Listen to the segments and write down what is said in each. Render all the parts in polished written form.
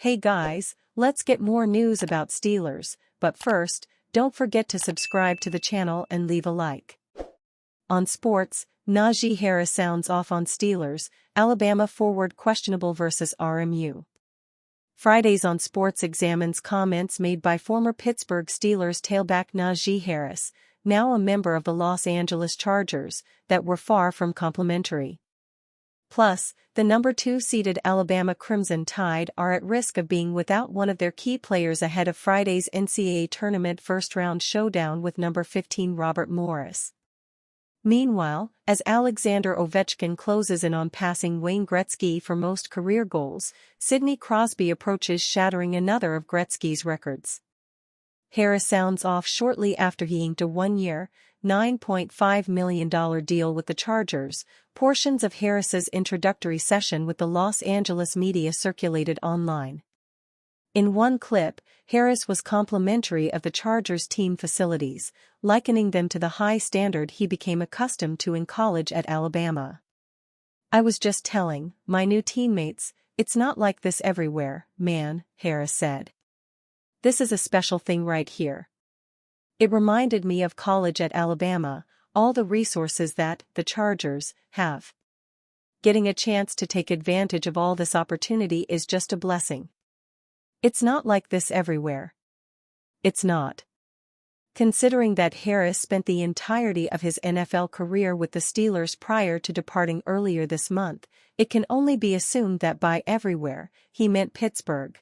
Hey guys, let's get more news about Steelers, but first, don't forget to subscribe to the channel and leave a like. On sports, Najee Harris sounds off on Steelers, Alabama forward questionable versus RMU. Fridays on Sports examines comments made by former Pittsburgh Steelers tailback Najee Harris, now a member of the Los Angeles Chargers, that were far from complimentary. Plus, the number 2-seeded Alabama Crimson Tide are at risk of being without one of their key players ahead of Friday's NCAA tournament first-round showdown with number 15 Robert Morris. Meanwhile, as Alexander Ovechkin closes in on passing Wayne Gretzky for most career goals, Sidney Crosby approaches shattering another of Gretzky's records. Harris sounds off shortly after he inked a one-year, $9.5 million deal with the Chargers. Portions of Harris's introductory session with the Los Angeles media circulated online. In one clip, Harris was complimentary of the Chargers' team facilities, likening them to the high standard he became accustomed to in college at Alabama. "I was just telling my new teammates, it's not like this everywhere, man," Harris said. "This is a special thing right here. It reminded me of college at Alabama, all the resources that the Chargers have. Getting a chance to take advantage of all this opportunity is just a blessing. It's not like this everywhere. It's not." Considering that Harris spent the entirety of his NFL career with the Steelers prior to departing earlier this month, it can only be assumed that by everywhere, he meant Pittsburgh.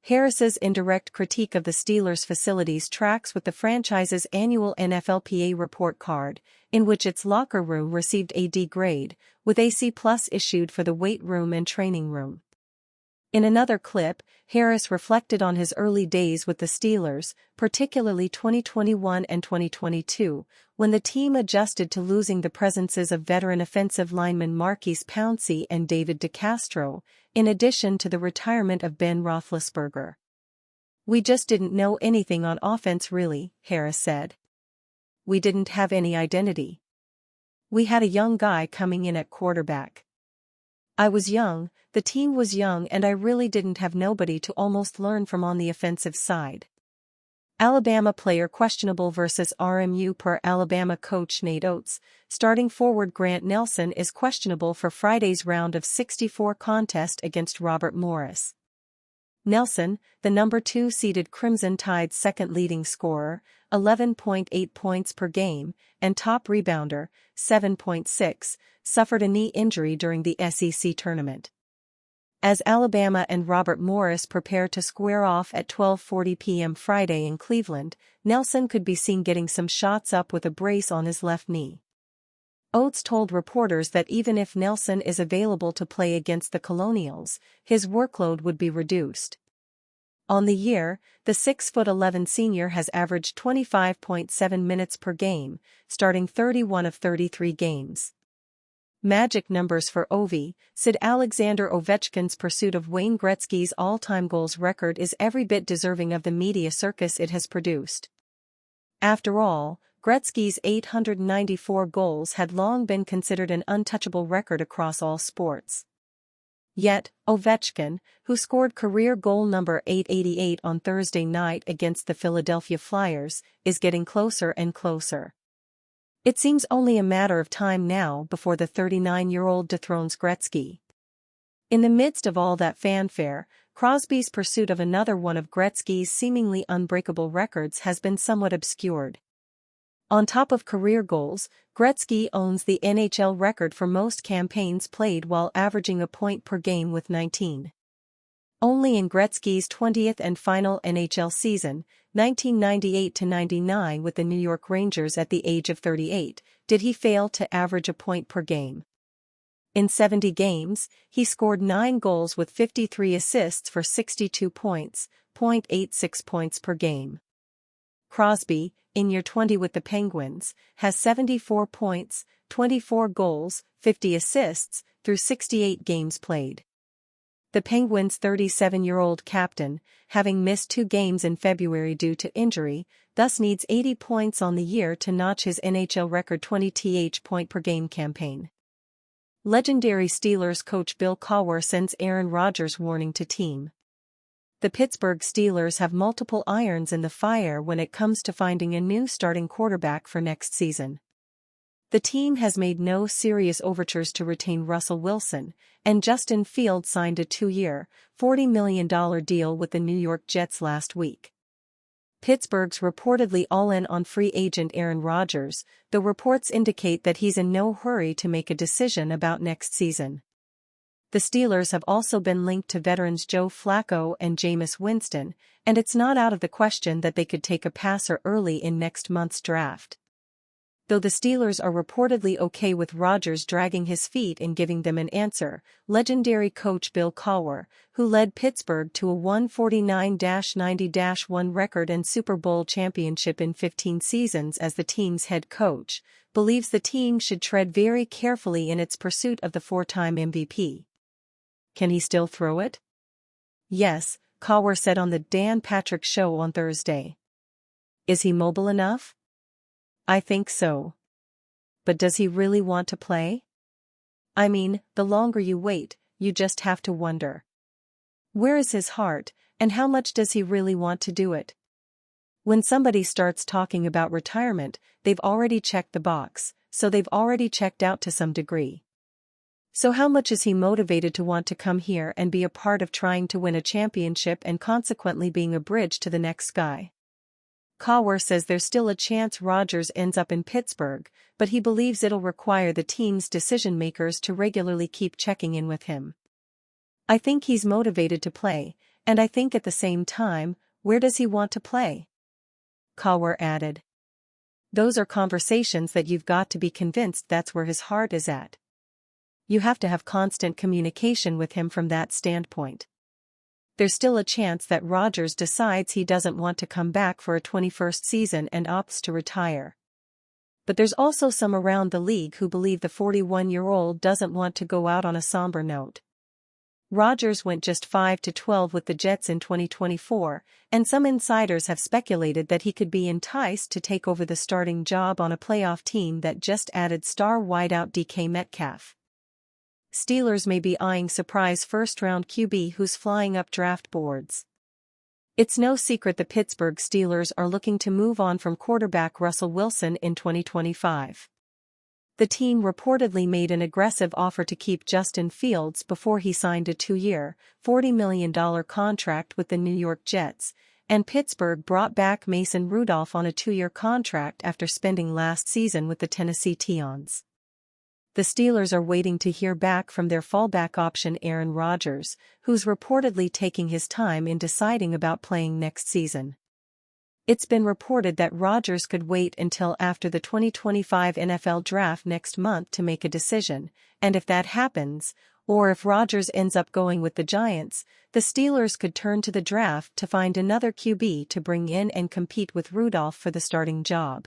Harris's indirect critique of the Steelers' facilities tracks with the franchise's annual NFLPA report card, in which its locker room received a D grade, with a C+ issued for the weight room and training room. In another clip, Harris reflected on his early days with the Steelers, particularly 2021 and 2022, when the team adjusted to losing the presences of veteran offensive linemen Marquise Pouncey and David DeCastro, in addition to the retirement of Ben Roethlisberger. "We just didn't know anything on offense really," Harris said. "We didn't have any identity. We had a young guy coming in at quarterback. I was young, the team was young, and I really didn't have nobody to almost learn from on the offensive side." Alabama player questionable versus RMU. Per Alabama coach Nate Oates, starting forward Grant Nelson is questionable for Friday's round of 64 contest against Robert Morris. Nelson, the number 2-seeded Crimson Tide's second leading scorer, 11.8 points per game, and top rebounder, 7.6, suffered a knee injury during the SEC tournament. As Alabama and Robert Morris prepare to square off at 12:40 p.m. Friday in Cleveland, Nelson could be seen getting some shots up with a brace on his left knee. Oates told reporters that even if Nelson is available to play against the Colonials, his workload would be reduced. On the year, the 6'11" senior has averaged 25.7 minutes per game, starting 31 of 33 games. Magic numbers for Ovi, said Alexander Ovechkin's pursuit of Wayne Gretzky's all-time goals record is every bit deserving of the media circus it has produced. After all, Gretzky's 894 goals had long been considered an untouchable record across all sports. Yet, Ovechkin, who scored career goal number 888 on Thursday night against the Philadelphia Flyers, is getting closer and closer. It seems only a matter of time now before the 39-year-old dethrones Gretzky. In the midst of all that fanfare, Crosby's pursuit of another one of Gretzky's seemingly unbreakable records has been somewhat obscured. On top of career goals, Gretzky owns the NHL record for most campaigns played while averaging a point per game with 19. Only in Gretzky's 20th and final NHL season, 1998-99 with the New York Rangers at the age of 38, did he fail to average a point per game. In 70 games, he scored 9 goals with 53 assists for 62 points, .86 points per game. Crosby, in year 20 with the Penguins, has 74 points, 24 goals, 50 assists, through 68 games played. The Penguins' 37-year-old captain, having missed 2 games in February due to injury, thus needs 80 points on the year to notch his NHL record 20th point-per-game campaign. Legendary Steelers coach Bill Cowher sends Aaron Rodgers warning to team. the Pittsburgh Steelers have multiple irons in the fire when it comes to finding a new starting quarterback for next season. The team has made no serious overtures to retain Russell Wilson, and Justin Fields signed a 2-year, $40 million deal with the New York Jets last week. Pittsburgh's reportedly all in on free agent Aaron Rodgers, though reports indicate that he's in no hurry to make a decision about next season. The Steelers have also been linked to veterans Joe Flacco and Jameis Winston, and it's not out of the question that they could take a passer early in next month's draft. Though the Steelers are reportedly okay with Rodgers dragging his feet and giving them an answer, legendary coach Bill Cowher, who led Pittsburgh to a 149-90-1 record and Super Bowl championship in 15 seasons as the team's head coach, believes the team should tread very carefully in its pursuit of the 4-time MVP. Can he still throw it? Yes, Cowher said on the Dan Patrick Show on Thursday. Is he mobile enough? I think so. But does he really want to play? I mean, the longer you wait, you just have to wonder. Where is his heart, and how much does he really want to do it? When somebody starts talking about retirement, they've already checked the box, so they've already checked out to some degree. So how much is he motivated to want to come here and be a part of trying to win a championship and consequently being a bridge to the next guy? Cowher says there's still a chance Rodgers ends up in Pittsburgh, but he believes it'll require the team's decision-makers to regularly keep checking in with him. I think he's motivated to play, and I think at the same time, where does he want to play? Cowher added. Those are conversations that you've got to be convinced that's where his heart is at. You have to have constant communication with him from that standpoint. There's still a chance that Rodgers decides he doesn't want to come back for a 21st season and opts to retire. But there's also some around the league who believe the 41-year-old doesn't want to go out on a somber note. Rodgers went just 5-12 with the Jets in 2024, and some insiders have speculated that he could be enticed to take over the starting job on a playoff team that just added star wideout DK Metcalf. Steelers may be eyeing surprise first-round QB who's flying up draft boards. It's no secret the Pittsburgh Steelers are looking to move on from quarterback Russell Wilson in 2025. The team reportedly made an aggressive offer to keep Justin Fields before he signed a 2-year, $40 million contract with the New York Jets, and Pittsburgh brought back Mason Rudolph on a 2-year contract after spending last season with the Tennessee Titans. The Steelers are waiting to hear back from their fallback option Aaron Rodgers, who's reportedly taking his time in deciding about playing next season. It's been reported that Rodgers could wait until after the 2025 NFL Draft next month to make a decision, and if that happens, or if Rodgers ends up going with the Giants, the Steelers could turn to the draft to find another QB to bring in and compete with Rudolph for the starting job.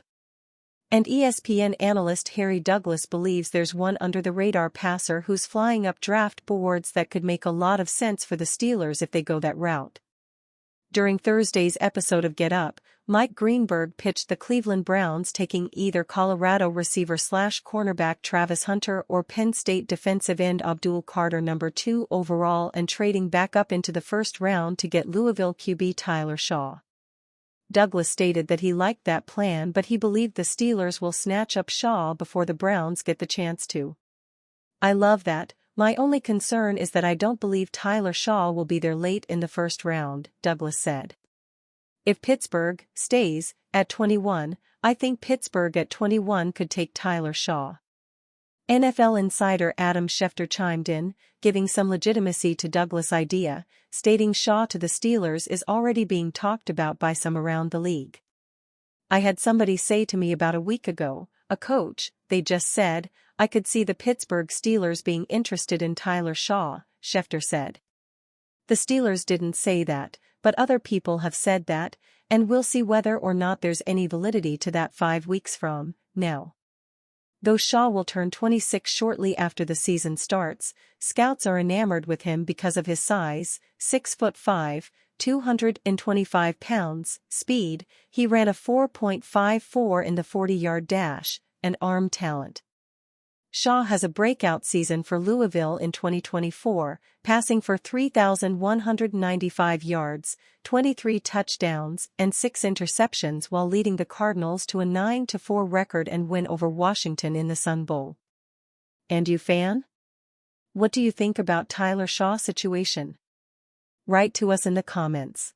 And ESPN analyst Harry Douglas believes there's one under-the-radar passer who's flying up draft boards that could make a lot of sense for the Steelers if they go that route. During Thursday's episode of Get Up, Mike Greenberg pitched the Cleveland Browns taking either Colorado receiver/cornerback Travis Hunter or Penn State defensive end Abdul Carter number 2 overall and trading back up into the first round to get Louisville QB Tyler Shough. Douglas stated that he liked that plan but he believed the Steelers will snatch up Shough before the Browns get the chance to. I love that, my only concern is that I don't believe Tyler Shough will be there late in the first round, Douglas said. If Pittsburgh stays at 21, I think Pittsburgh at 21 could take Tyler Shough. NFL insider Adam Schefter chimed in, giving some legitimacy to Douglas' idea, stating Shough to the Steelers is already being talked about by some around the league. I had somebody say to me about a week ago, a coach, they just said, I could see the Pittsburgh Steelers being interested in Tyler Shough, Schefter said. The Steelers didn't say that, but other people have said that, and we'll see whether or not there's any validity to that 5 weeks from now. Though Shough will turn 26 shortly after the season starts, scouts are enamored with him because of his size, 6'5", 225 pounds, speed, he ran a 4.54 in the 40-yard dash, and arm talent. Shough has a breakout season for Louisville in 2024, passing for 3,195 yards, 23 touchdowns, and 6 interceptions while leading the Cardinals to a 9-4 record and win over Washington in the Sun Bowl. And you fan? What do you think about Tyler Shough's situation? Write to us in the comments.